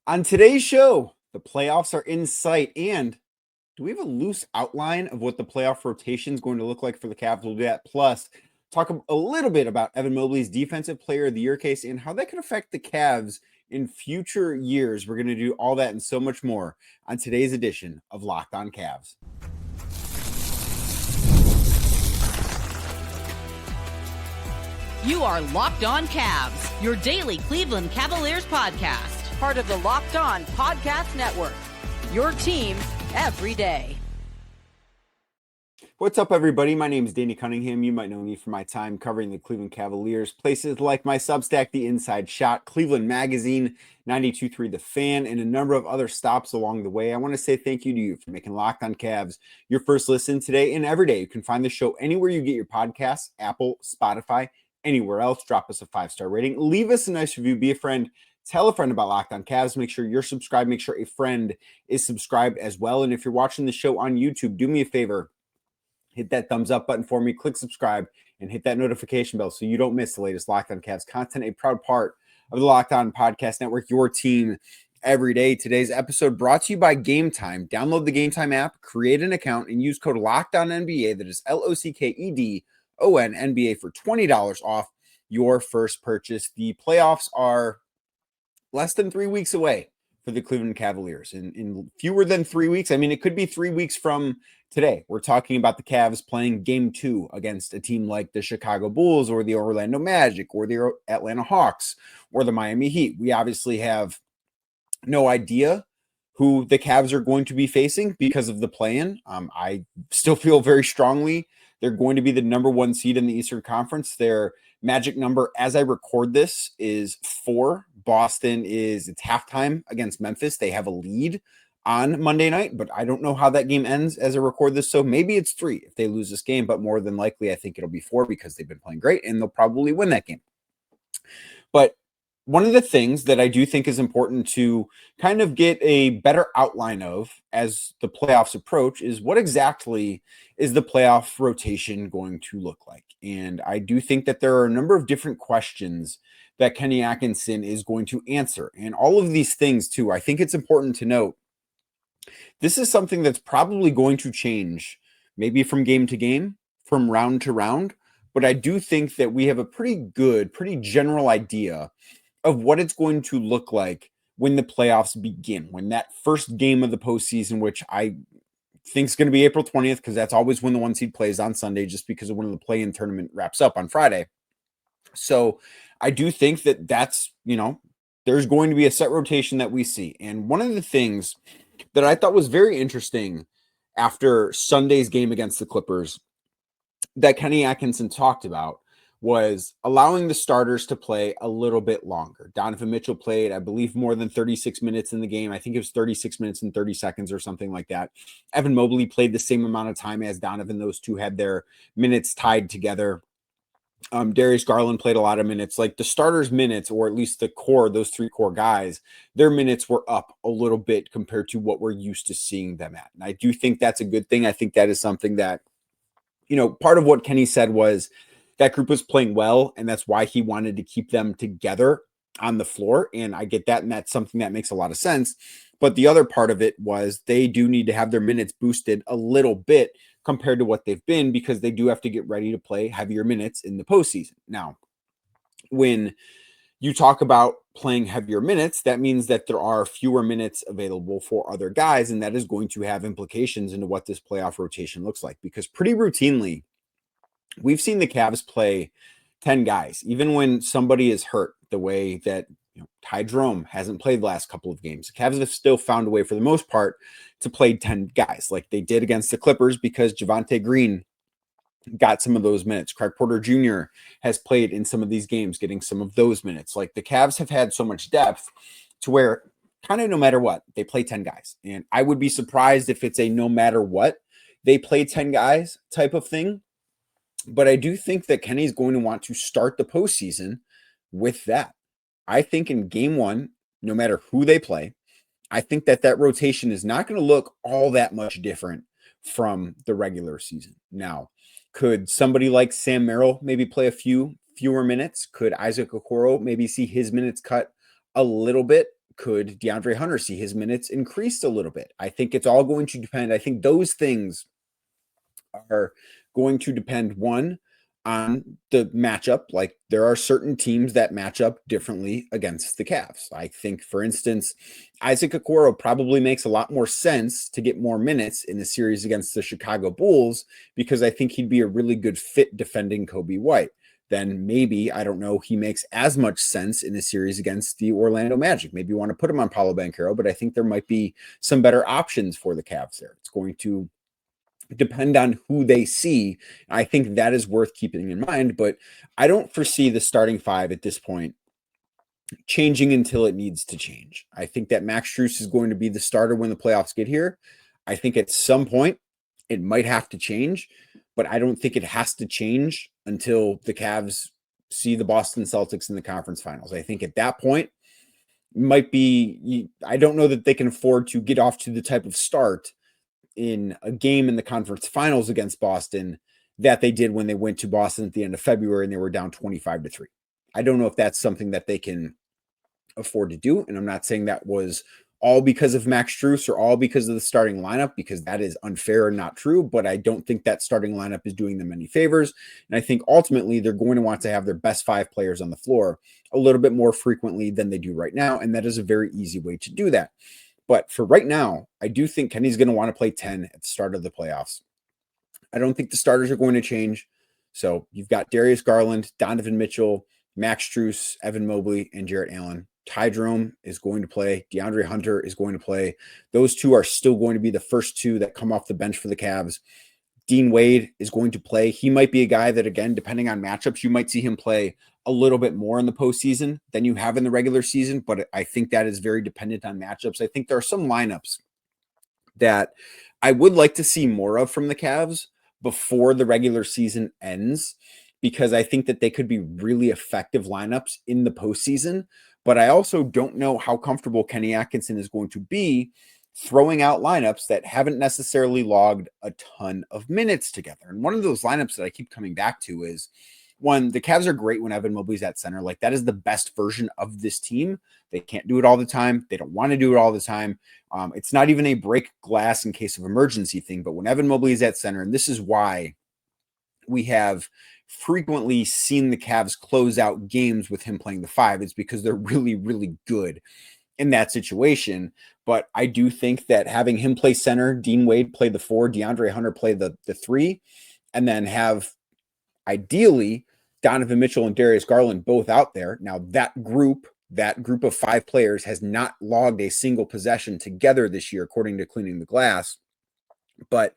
On today's show, the playoffs are in sight, and do we have a loose outline of what the playoff rotation is going to look like for the Cavs? We'll do that. Plus, talk a little bit about Evan Mobley's Defensive Player of the Year case and how that can affect the Cavs in future years. We're going to do all that and so much more on today's edition of Locked On Cavs. You are Locked On Cavs, your daily Cleveland Cavaliers podcast. Part of the Locked On Podcast Network, your team every day. What's up, everybody? My name is Danny Cunningham. You might know me from my time covering the Cleveland Cavaliers. Places like my Substack, The Inside Shot, Cleveland Magazine, 92.3 The Fan, and a number of other stops along the way. I want to say thank you to you for making Locked On Cavs your first listen today and every day. You can find the show anywhere you get your podcasts, Apple, Spotify, anywhere else. Drop us a 5-star rating. Leave us a nice review. Be a friend. Tell a friend about Locked On Cavs. Make sure you're subscribed. Make sure a friend is subscribed as well. And if you're watching the show on YouTube, do me a favor. Hit that thumbs up button for me. Click subscribe and hit that notification bell so you don't miss the latest Locked On Cavs content. A proud part of the Locked On Podcast Network, your team every day. Today's episode brought to you by Game Time. Download the Game Time app, create an account, and use code LOCKEDONNBA. That is LOCKEDON NBA for $20 off your first purchase. The playoffs are less than 3 weeks away for the Cleveland Cavaliers. In fewer than 3 weeks, I mean, it could be 3 weeks from today. We're talking about the Cavs playing game 2 against a team like the Chicago Bulls or the Orlando Magic or the Atlanta Hawks or the Miami Heat. We obviously have no idea who the Cavs are going to be facing because of the play-in. I still feel very strongly they're going to be the number 1 seed in the Eastern Conference. Their magic number as I record this is 4. Boston it's halftime against Memphis. They have a lead on Monday night, but I don't know how that game ends as I record this. So maybe it's 3 if they lose this game, but more than likely, I think it'll be 4 because they've been playing great and they'll probably win that game. But one of the things that I do think is important to kind of get a better outline of as the playoffs approach is what exactly is the playoff rotation going to look like. And I do think that there are a number of different questions that Kenny Atkinson is going to answer. And all of these things too, I think it's important to note, this is something that's probably going to change maybe from game to game, from round to round. But I do think that we have a pretty general idea of what it's going to look like when the playoffs begin, when that first game of the postseason, which I think is going to be April 20th, because that's always when the 1 seed plays on Sunday, just because of when the play-in tournament wraps up on Friday. So I do think that that's, there's going to be a set rotation that we see. And one of the things that I thought was very interesting after Sunday's game against the Clippers that Kenny Atkinson talked about was allowing the starters to play a little bit longer. Donovan Mitchell played, I believe, more than 36 minutes in the game. I think it was 36 minutes and 30 seconds or something like that. Evan Mobley played the same amount of time as Donovan. Those two had their minutes tied together. Darius Garland played a lot of minutes. Like the starters' minutes, or at least the core, those 3 core guys, their minutes were up a little bit compared to what we're used to seeing them at. And I do think that's a good thing. I think that is something that, part of what Kenny said was that group was playing well, and that's why he wanted to keep them together on the floor. And I get that, and that's something that makes a lot of sense. But the other part of it was they do need to have their minutes boosted a little bit compared to what they've been, because they do have to get ready to play heavier minutes in the postseason. Now, when you talk about playing heavier minutes, that means that there are fewer minutes available for other guys, and that is going to have implications into what this playoff rotation looks like, because pretty routinely, we've seen the Cavs play 10 guys, even when somebody is hurt, the way that Ty Jerome hasn't played the last couple of games. The Cavs have still found a way, for the most part, to play 10 guys like they did against the Clippers, because Javonte Green got some of those minutes. Craig Porter Jr. has played in some of these games, getting some of those minutes. Like the Cavs have had so much depth to where kind of no matter what, they play 10 guys. And I would be surprised if it's a no matter what, they play 10 guys type of thing. But I do think that Kenny's going to want to start the postseason with that. I think in game 1, no matter who they play, I think that rotation is not going to look all that much different from the regular season. Now, could somebody like Sam Merrill maybe play a fewer minutes? Could Isaac Okoro maybe see his minutes cut a little bit? could DeAndre Hunter see his minutes increased a little bit? I think it's all going to depend. I think those things are going to depend, one, on the matchup. Like, there are certain teams that match up differently against the Cavs. I think, for instance, Isaac Okoro probably makes a lot more sense to get more minutes in the series against the Chicago Bulls, because I think he'd be a really good fit defending Kobe White. Then maybe, I don't know, he makes as much sense in a series against the Orlando Magic. Maybe you want to put him on Paolo Banchero, but I think there might be some better options for the Cavs there. It's going to depend on who they see. I think that is worth keeping in mind, but I don't foresee the starting five at this point changing until it needs to change. I think that Max Strus is going to be the starter when the playoffs get here. I think at some point it might have to change, but I don't think it has to change until the Cavs see the Boston Celtics in the conference finals. I think at that point might be, I don't know that they can afford to get off to the type of start in a game in the conference finals against Boston that they did when they went to Boston at the end of February and they were down 25-3. I don't know if that's something that they can afford to do. And I'm not saying that was all because of Max Strus or all because of the starting lineup, because that is unfair and not true. But I don't think that starting lineup is doing them any favors. And I think ultimately they're going to want to have their best five players on the floor a little bit more frequently than they do right now. And that is a very easy way to do that. But for right now, I do think Kenny's going to want to play 10 at the start of the playoffs. I don't think the starters are going to change. So you've got Darius Garland, Donovan Mitchell, Max Strus, Evan Mobley, and Jarrett Allen. Ty Jerome is going to play. DeAndre Hunter is going to play. Those two are still going to be the first two that come off the bench for the Cavs. Dean Wade is going to play. He might be a guy that, again, depending on matchups, you might see him play a little bit more in the postseason than you have in the regular season, but I think that is very dependent on matchups. I think there are some lineups that I would like to see more of from the Cavs before the regular season ends, because I think that they could be really effective lineups in the postseason. But I also don't know how comfortable Kenny Atkinson is going to be throwing out lineups that haven't necessarily logged a ton of minutes together. And one of those lineups that I keep coming back to is, one, the Cavs are great when Evan Mobley's at center. Like, that is the best version of this team. They can't do it all the time. They don't want to do it all the time. It's not even a break glass in case of emergency thing. But when Evan Mobley is at center, and this is why we have frequently seen the Cavs close out games with him playing the five, it's because they're really, really good in that situation. But I do think that having him play center, Dean Wade play the four, DeAndre Hunter play the three, and then have ideally Donovan Mitchell and Darius Garland both out there. Now that group of five players has not logged a single possession together this year, according to Cleaning the Glass. But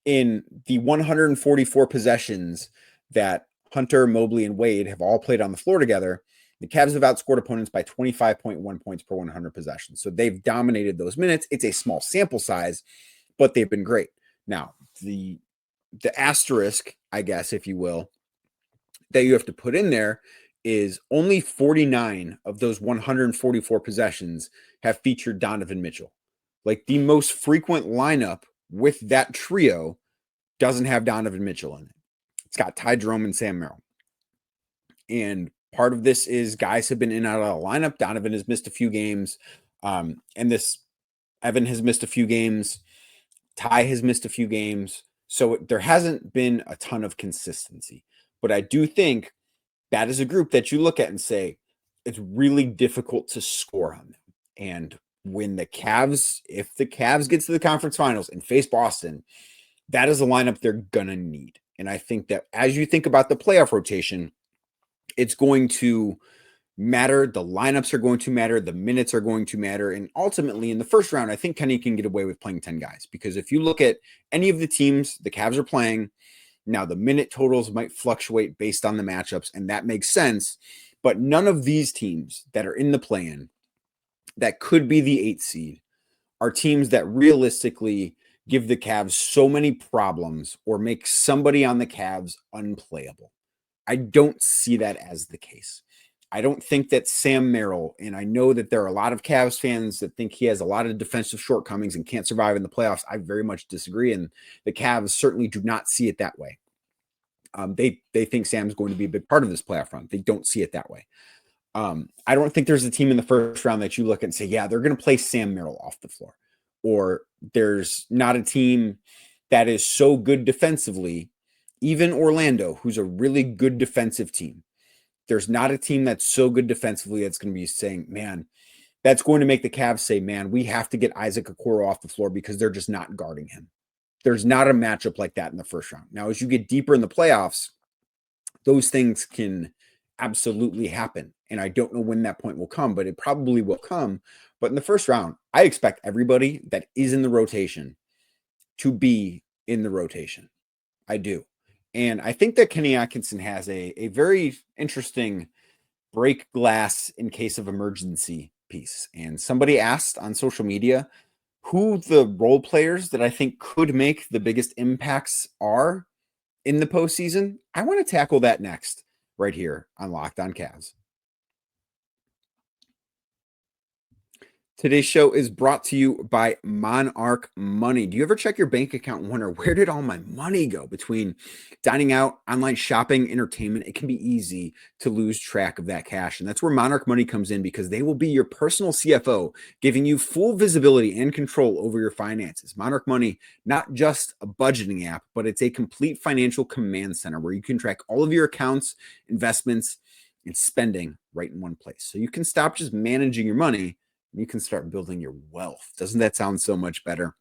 in the 144 possessions that Hunter, Mobley, and Wade have all played on the floor together, the Cavs have outscored opponents by 25.1 points per 100 possessions. So they've dominated those minutes. It's a small sample size, but they've been great. Now, the asterisk, I guess, if you will, that you have to put in there is only 49 of those 144 possessions have featured Donovan Mitchell. Like, the most frequent lineup with that trio doesn't have Donovan Mitchell in it. It's got Ty Jerome and Sam Merrill. And part of this is guys have been in and out of the lineup. Donovan has missed a few games. And Evan has missed a few games. Ty has missed a few games. So there hasn't been a ton of consistency. But I do think that is a group that you look at and say, it's really difficult to score on them. And when the Cavs, if the Cavs get to the conference finals and face Boston, that is a lineup they're going to need. And I think that as you think about the playoff rotation, it's going to matter. The lineups are going to matter. The minutes are going to matter. And ultimately, in the first round, I think Kenny can get away with playing 10 guys. Because if you look at any of the teams the Cavs are playing, now the minute totals might fluctuate based on the matchups, and that makes sense. But none of these teams that are in the play-in that could be the 8th seed are teams that realistically give the Cavs so many problems or make somebody on the Cavs unplayable. I don't see that as the case. I don't think that Sam Merrill, and I know that there are a lot of Cavs fans that think he has a lot of defensive shortcomings and can't survive in the playoffs. I very much disagree, and the Cavs certainly do not see it that way. They think Sam's going to be a big part of this playoff run. They don't see it that way. I don't think there's a team in the first round that you look at and say, yeah, they're going to play Sam Merrill off the floor. Or there's not a team that is so good defensively, even Orlando, who's a really good defensive team. There's not a team that's so good defensively that's going to be saying, man, that's going to make the Cavs say, man, we have to get Isaac Okoro off the floor because they're just not guarding him. There's not a matchup like that in the first round. Now, as you get deeper in the playoffs, those things can absolutely happen. And I don't know when that point will come, but it probably will come. But in the first round, I expect everybody that is in the rotation to be in the rotation. I do. And I think that Kenny Atkinson has a very interesting break glass in case of emergency piece. And somebody asked on social media who the role players that I think could make the biggest impacts are in the postseason. I want to tackle that next, right here on Locked On Cavs. Today's show is brought to you by Monarch Money. Do you ever check your bank account and wonder, where did all my money go? Between dining out, online shopping, entertainment, it can be easy to lose track of that cash. And that's where Monarch Money comes in, because they will be your personal CFO, giving you full visibility and control over your finances. Monarch Money, not just a budgeting app, but it's a complete financial command center where you can track all of your accounts, investments, and spending right in one place. So you can stop just managing your money. You can start building your wealth. Doesn't that sound so much better?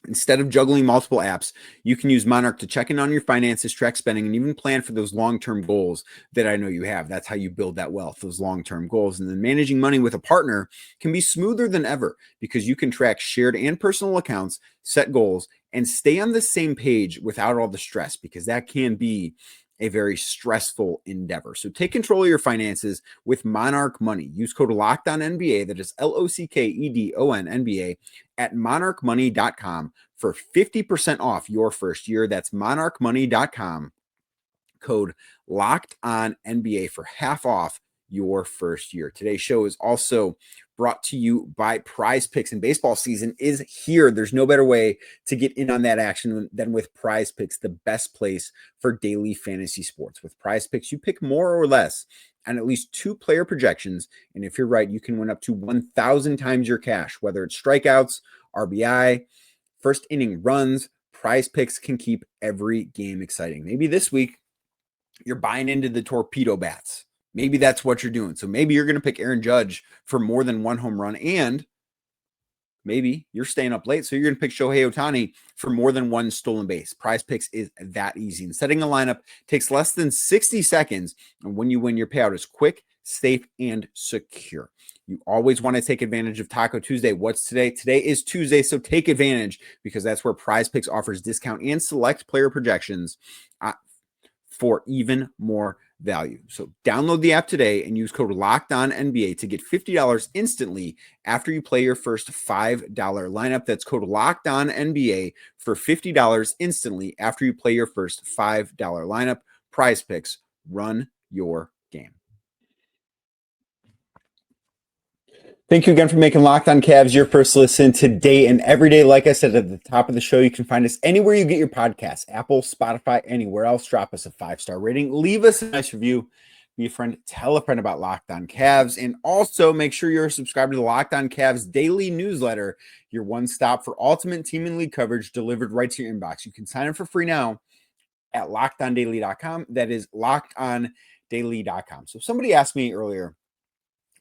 Instead of juggling multiple apps, you can use Monarch to check in on your finances, track spending, and even plan for those long-term goals that I know you have. That's how you build that wealth, those long-term goals. And then managing money with a partner can be smoother than ever, because you can track shared and personal accounts, set goals, and stay on the same page without all the stress, because that can be a very stressful endeavor. So take control of your finances with Monarch Money. Use code LOCKEDONNBA, that is LOCKEDON NBA, at monarchmoney.com for 50% off your first year. That's monarchmoney.com, code LOCKEDONNBA for half off your first year. Today's show is also brought to you by Prize Picks, and baseball season is here. There's no better way to get in on that action than with Prize Picks, the best place for daily fantasy sports. With Prize Picks, you pick more or less on at least 2 player projections, and if you're right, you can win up to 1,000 times your cash, whether it's strikeouts, RBI, first inning runs. Prize Picks can keep every game exciting. Maybe this week you're buying into the torpedo bats. Maybe that's what you're doing. So maybe you're going to pick Aaron Judge for more than 1 home run, and maybe you're staying up late, so you're going to pick Shohei Ohtani for more than 1 stolen base. Prize Picks is that easy. And setting a lineup takes less than 60 seconds, and when you win, your payout is quick, safe, and secure. You always want to take advantage of Taco Tuesday. What's today? Today is Tuesday, so take advantage, because that's where Prize Picks offers discount and select player projections for even more value. So download the app today and use code LOCKEDONNBA to get $50 instantly after you play your first $5 lineup. That's code LOCKEDONNBA for $50 instantly after you play your first $5 lineup. Prize Picks, run your game. Thank you again for making Locked On Cavs your first listen today and every day. Like I said at the top of the show, you can find us anywhere you get your podcasts, Apple, Spotify, anywhere else. Drop us a 5-star rating. Leave us a nice review. Be a friend. Tell a friend about Locked On Cavs. And also make sure you're subscribed to the Locked On Cavs daily newsletter, your one stop for ultimate team and league coverage delivered right to your inbox. You can sign up for free now at lockedondaily.com. That is lockedondaily.com. So somebody asked me earlier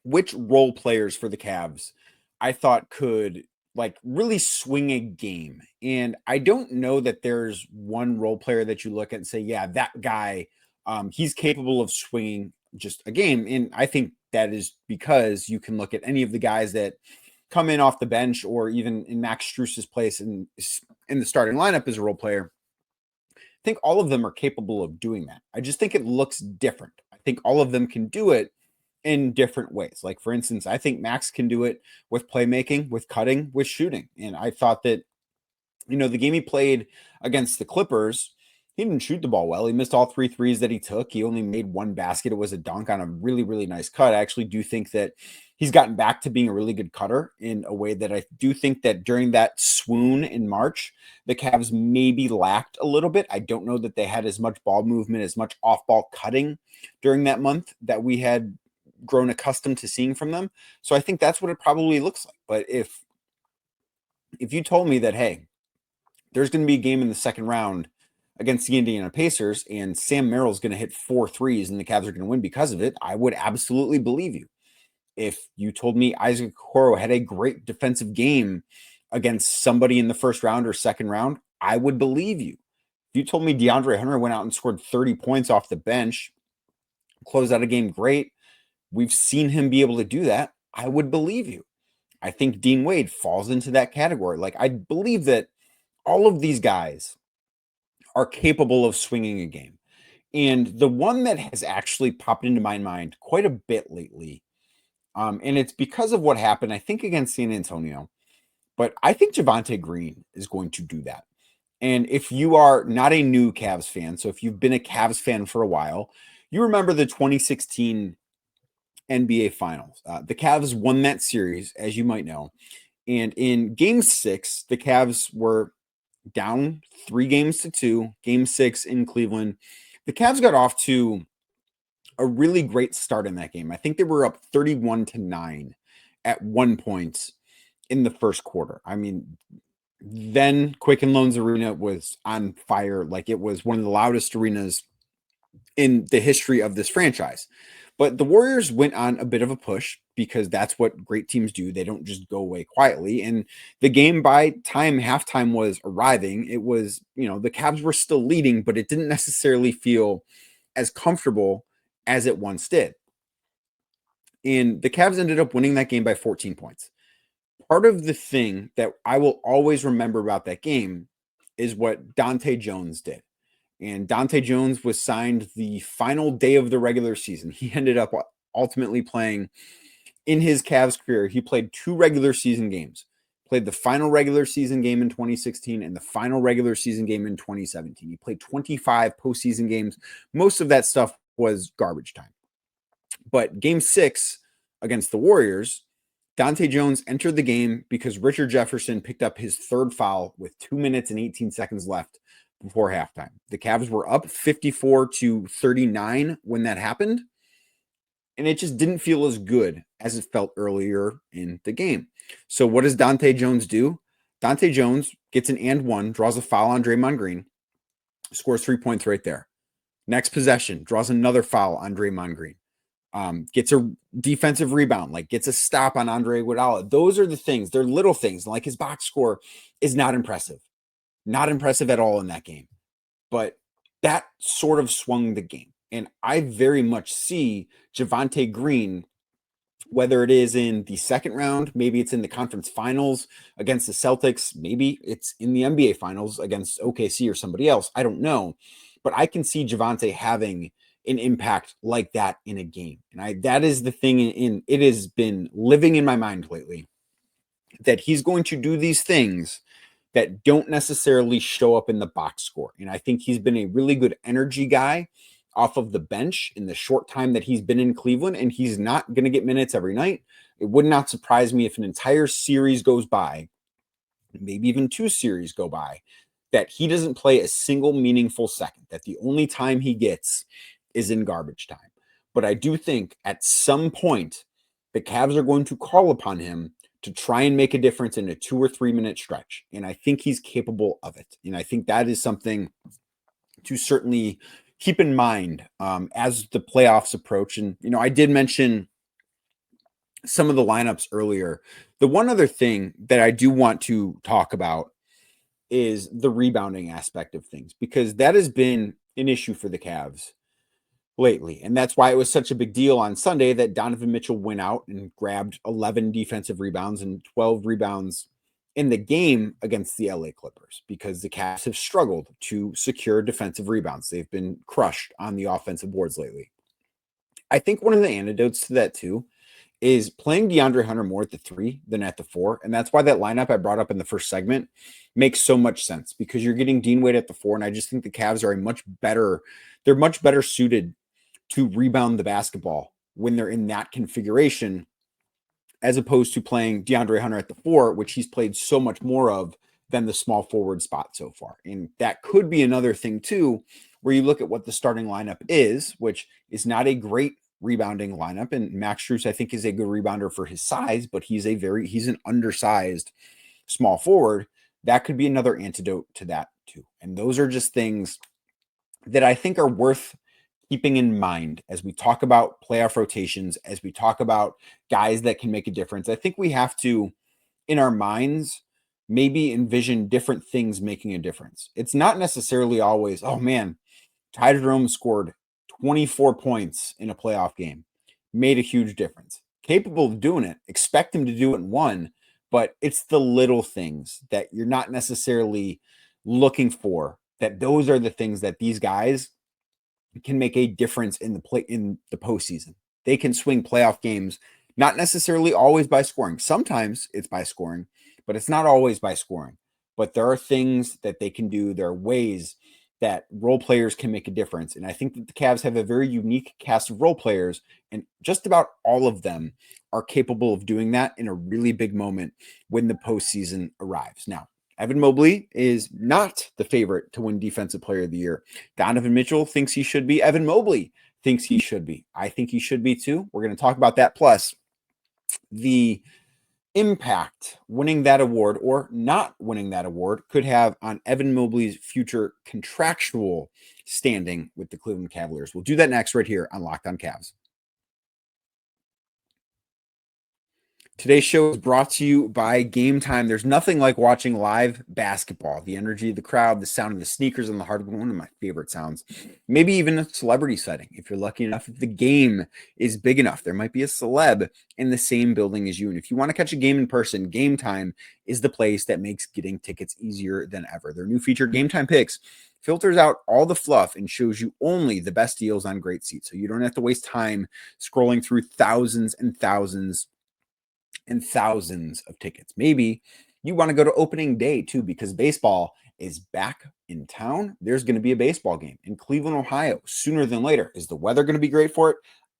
which role players for the Cavs I thought could really swing a game. And I don't know that there's one role player that you look at and say, yeah, that guy, he's capable of swinging just a game. And I think that is because you can look at any of the guys that come in off the bench, or even in Max Strus's place in the starting lineup as a role player. I think all of them are capable of doing that. I just think it looks different. I think all of them can do it in different ways. Like, for instance, I think Max can do it with playmaking, with cutting, with shooting. And I thought that, the game he played against the Clippers, he didn't shoot the ball well. He missed all 3 threes that he took. He only made 1 basket. It was a dunk on a really, really nice cut. I actually do think that he's gotten back to being a really good cutter in a way that I do think that during that swoon in March, the Cavs maybe lacked a little bit. I don't know that they had as much ball movement, as much off-ball cutting during that month that we had grown accustomed to seeing from them. So I think that's what it probably looks like. But if you told me that, hey, there's going to be a game in the second round against the Indiana Pacers and Sam Merrill's going to hit 4 threes and the Cavs are going to win because of it, I would absolutely believe you. If you told me Isaac Okoro had a great defensive game against somebody in the first round or second round, I would believe you. If you told me DeAndre Hunter went out and scored 30 points off the bench, closed out a game great, we've seen him be able to do that, I would believe you. I think Dean Wade falls into that category. Like, I believe that all of these guys are capable of swinging a game. And the one that has actually popped into my mind quite a bit lately, and it's because of what happened, I think, against San Antonio, but I think Javonte Green is going to do that. And if you are not a new Cavs fan, so if you've been a Cavs fan for a while, you remember the 2016 NBA Finals. The Cavs won that series, as you might know. And in Game 6, the Cavs were down 3-2, Game 6 in Cleveland. The Cavs got off to a really great start in that game. I think they were up 31-9 at one point in the first quarter. I mean, then Quicken Loans Arena was on fire. Like, it was one of the loudest arenas in the history of this franchise. But the Warriors went on a bit of a push because that's what great teams do. They don't just go away quietly. And the game, by time halftime was arriving, it was, the Cavs were still leading, but it didn't necessarily feel as comfortable as it once did. And the Cavs ended up winning that game by 14 points. Part of the thing that I will always remember about that game is what Dante Jones did. And Dante Jones was signed the final day of the regular season. He ended up ultimately playing in his Cavs career. He played 2 regular season games, played the final regular season game in 2016 and the final regular season game in 2017. He played 25 postseason games. Most of that stuff was garbage time. But Game 6 against the Warriors, Dante Jones entered the game because Richard Jefferson picked up his 3rd foul with 2 minutes and 18 seconds left before halftime. The Cavs were up 54-39 when that happened, and it just didn't feel as good as it felt earlier in the game. So what does Dante Jones do? Dante Jones gets an and one, draws a foul on Draymond Green, scores 3 points right there. Next possession, draws another foul on Draymond Green. Gets a defensive rebound, like gets a stop on Andre Iguodala. Those are the things. They're little things. Like, his box score is not impressive. Not impressive at all in that game. But that sort of swung the game. And I very much see Javonte Green, whether it is in the second round, maybe it's in the conference finals against the Celtics, maybe it's in the NBA finals against OKC or somebody else. I don't know. But I can see Javonte having an impact like that in a game. And that is the thing it has been living in my mind lately, that he's going to do these things that don't necessarily show up in the box score. And I think he's been a really good energy guy off of the bench in the short time that he's been in Cleveland, and he's not going to get minutes every night. It would not surprise me if an entire series goes by, maybe even 2 series go by, that he doesn't play a single meaningful second, that the only time he gets is in garbage time. But I do think at some point the Cavs are going to call upon him to try and make a difference in a 2 or 3 minute stretch. And I think he's capable of it. And I think that is something to certainly keep in mind as the playoffs approach. And, I did mention some of the lineups earlier. The one other thing that I do want to talk about is the rebounding aspect of things, because that has been an issue for the Cavs lately. And that's why it was such a big deal on Sunday that Donovan Mitchell went out and grabbed 11 defensive rebounds and 12 rebounds in the game against the LA Clippers, because the Cavs have struggled to secure defensive rebounds. They've been crushed on the offensive boards lately. I think one of the antidotes to that too is playing DeAndre Hunter more at the 3 than at the 4. And that's why that lineup I brought up in the first segment makes so much sense, because you're getting Dean Wade at the 4. And I just think the Cavs are much better suited to rebound the basketball when they're in that configuration, as opposed to playing DeAndre Hunter at the 4, which he's played so much more of than the small forward spot so far. And that could be another thing too, where you look at what the starting lineup is, which is not a great rebounding lineup. And Max Strus, I think, is a good rebounder for his size, but he's an undersized small forward. That could be another antidote to that too. And those are just things that I think are worth keeping in mind as we talk about playoff rotations, as we talk about guys that can make a difference. I think we have to, in our minds, maybe envision different things making a difference. It's not necessarily always, oh man, Ty Jerome scored 24 points in a playoff game, made a huge difference. Capable of doing it, expect him to do it in one, but it's the little things that you're not necessarily looking for, that those are the things that these guys can make a difference in the postseason. They can swing playoff games, not necessarily always by scoring. Sometimes it's by scoring, but it's not always by scoring. But there are things that they can do. There are ways that role players can make a difference. And I think that the Cavs have a very unique cast of role players, and just about all of them are capable of doing that in a really big moment when the postseason arrives. Now, Evan Mobley is not the favorite to win Defensive Player of the Year. Donovan Mitchell thinks he should be. Evan Mobley thinks he should be. I think he should be too. We're going to talk about that. Plus, the impact winning that award or not winning that award could have on Evan Mobley's future contractual standing with the Cleveland Cavaliers. We'll do that next right here on Locked On Cavs. Today's show is brought to you by Game Time. There's nothing like watching live basketball. The energy of the crowd, the sound of the sneakers on the hardwood, one of my favorite sounds. Maybe even a celebrity setting. If you're lucky enough, if the game is big enough, there might be a celeb in the same building as you. And if you want to catch a game in person, Game Time is the place that makes getting tickets easier than ever. Their new feature, Game Time Picks, filters out all the fluff and shows you only the best deals on great seats. So you don't have to waste time scrolling through thousands and thousands and thousands of tickets. Maybe you want to go to opening day too, because baseball is back in town. There's going to be a baseball game in Cleveland, Ohio, sooner than later. Is the weather going to be great for it?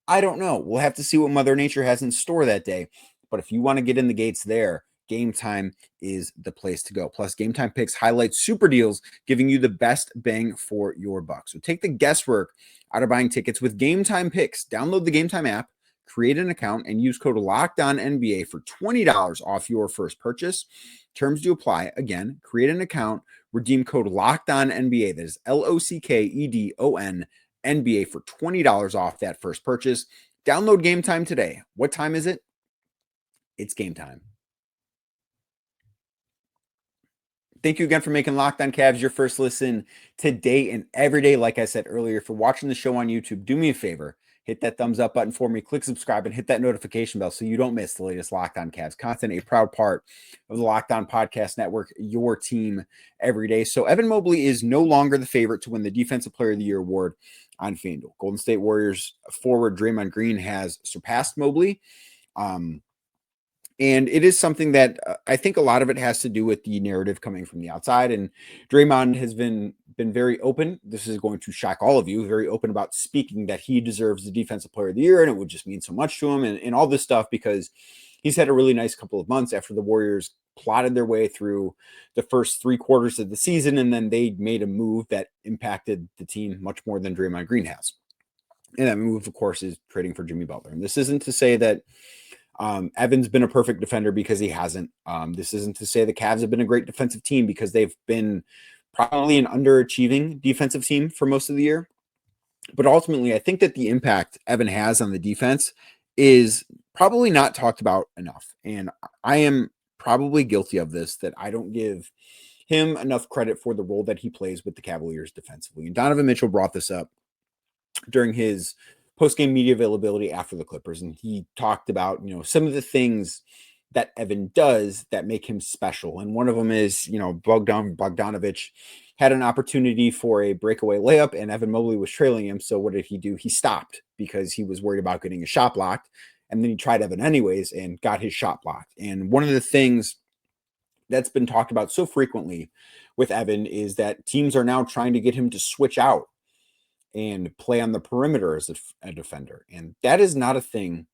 I don't know. We'll have to see what Mother Nature has in store that day. But if you want to get in the gates there, Game Time is the place to go. Plus, Game Time Picks highlights super deals, giving you the best bang for your buck. So take the guesswork out of buying tickets with Game Time Picks. Download the Game Time app, create an account, and use code LOCKEDONNBA for $20 off your first purchase. Terms do apply. Again, create an account, redeem code LOCKEDONNBA. That is LOCKEDON NBA for $20 off that first purchase. Download Game Time today. What time is it? It's game time. Thank you again for making Locked On Cavs your first listen today and every day. Like I said earlier, for watching the show on YouTube, do me a favor. Hit that thumbs up button for me, click subscribe, and hit that notification bell so you don't miss the latest Locked On Cavs content, a proud part of the Locked On Podcast Network, your team every day. So Evan Mobley is no longer the favorite to win the Defensive Player of the Year award on FanDuel. Golden State Warriors forward Draymond Green has surpassed Mobley. And it is something that I think a lot of it has to do with the narrative coming from the outside. And Draymond has been very open. This is going to shock all of you, very open about speaking that he deserves the Defensive Player of the Year. And it would just mean so much to him and all this stuff, because he's had a really nice couple of months after the Warriors plotted their way through the first 3 quarters of the season. And then they made a move that impacted the team much more than Draymond Green has. And that move, of course, is trading for Jimmy Butler. And this isn't to say that Evan's been a perfect defender, because he hasn't. This isn't to say the Cavs have been a great defensive team, because they've been probably an underachieving defensive team for most of the year. But ultimately, I think that the impact Evan has on the defense is probably not talked about enough. And I am probably guilty of this, that I don't give him enough credit for the role that he plays with the Cavaliers defensively. And Donovan Mitchell brought this up during his post-game media availability after the Clippers. And he talked about, some of the things that Evan does that make him special. And one of them is, Bogdanovich had an opportunity for a breakaway layup and Evan Mobley was trailing him. So what did he do? He stopped because he was worried about getting a shot blocked. And then he tried Evan anyways and got his shot blocked. And one of the things that's been talked about so frequently with Evan is that teams are now trying to get him to switch out and play on the perimeter as a defender. And that is not a thing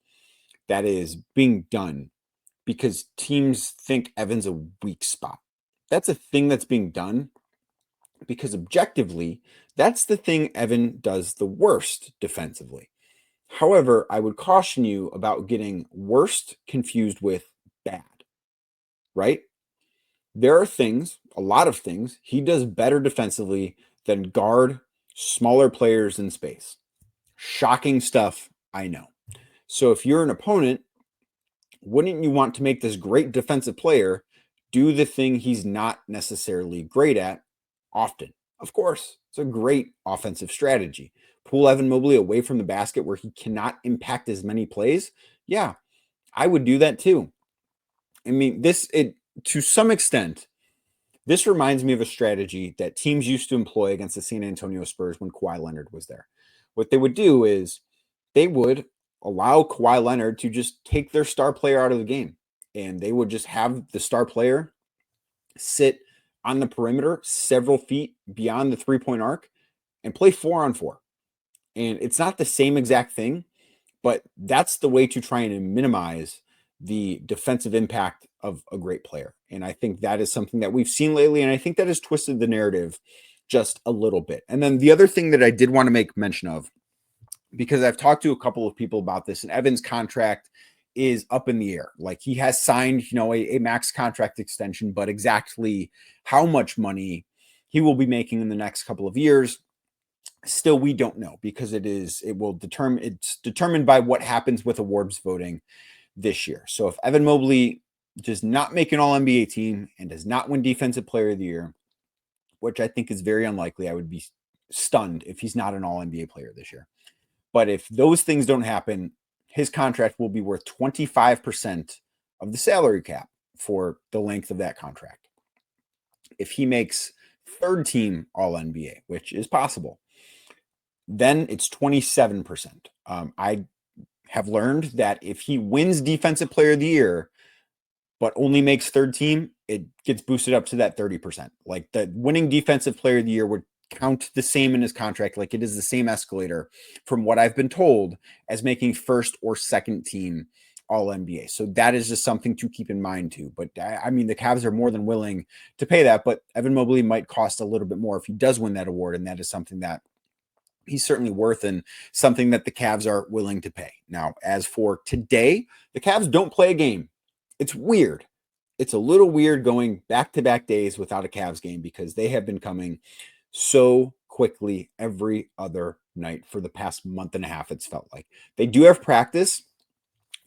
that is being done because teams think Evan's a weak spot. That's a thing that's being done because objectively, that's the thing Evan does the worst defensively. However, I would caution you about getting worst confused with bad, right? There are things, a lot of things, he does better defensively than guard smaller players in space. Shocking stuff, I know. So if you're an opponent, wouldn't you want to make this great defensive player do the thing he's not necessarily great at often? Of course, it's a great offensive strategy. Pull Evan Mobley away from the basket where he cannot impact as many plays. Yeah, I would do that too. I mean, to some extent, this reminds me of a strategy that teams used to employ against the San Antonio Spurs when Kawhi Leonard was there. What they would do is they would allow Kawhi Leonard to just take their star player out of the game. And they would just have the star player sit on the perimeter several feet beyond the 3-point arc and play 4-on-4. And it's not the same exact thing, but that's the way to try and minimize the defensive impact of a great player. And I think that is something that we've seen lately. And I think that has twisted the narrative just a little bit. And then the other thing that I did want to make mention of, because I've talked to a couple of people about this, and Evan's contract is up in the air. Like, he has signed, a max contract extension, but exactly how much money he will be making in the next couple of years, still we don't know, because it's determined by what happens with awards voting this year. So if Evan Mobley does not make an All-NBA team and does not win Defensive Player of the Year, which I think is very unlikely, I would be stunned if he's not an All-NBA player this year. But if those things don't happen, his contract will be worth 25% of the salary cap for the length of that contract. If he makes third team All-NBA, which is possible, then it's 27%. I have learned that if he wins Defensive Player of the Year, but only makes third team, it gets boosted up to that 30%. Like, the winning Defensive Player of the Year would count the same in his contract. Like, it is the same escalator from what I've been told as making first or second team All-NBA. So that is just something to keep in mind too. But I mean, the Cavs are more than willing to pay that, but Evan Mobley might cost a little bit more if he does win that award. And that is something that he's certainly worth, and something that the Cavs are willing to pay. Now, as for today, the Cavs don't play a game. It's weird. It's a little weird going back-to-back days without a Cavs game, because they have been coming so quickly every other night for the past month and a half, it's felt like. They do have practice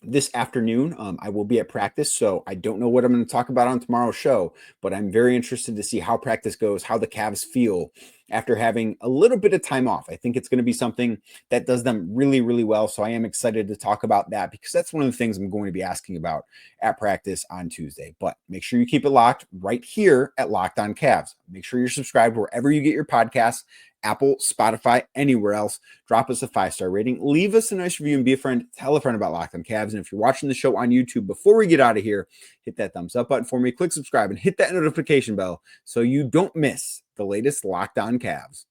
this afternoon. I will be at practice, so I don't know what I'm going to talk about on tomorrow's show, but I'm very interested to see how practice goes, how the Cavs feel after having a little bit of time off. I think it's going to be something that does them really, really well. So I am excited to talk about that, because that's one of the things I'm going to be asking about at practice on Tuesday. But make sure you keep it locked right here at Locked On Cavs. Make sure you're subscribed wherever you get your podcasts, Apple, Spotify, anywhere else. Drop us a 5-star rating. Leave us a nice review and be a friend. Tell a friend about Locked On Cavs. And if you're watching the show on YouTube, before we get out of here, hit that thumbs up button for me, click subscribe, and hit that notification bell so you don't miss the latest Locked On Cavs.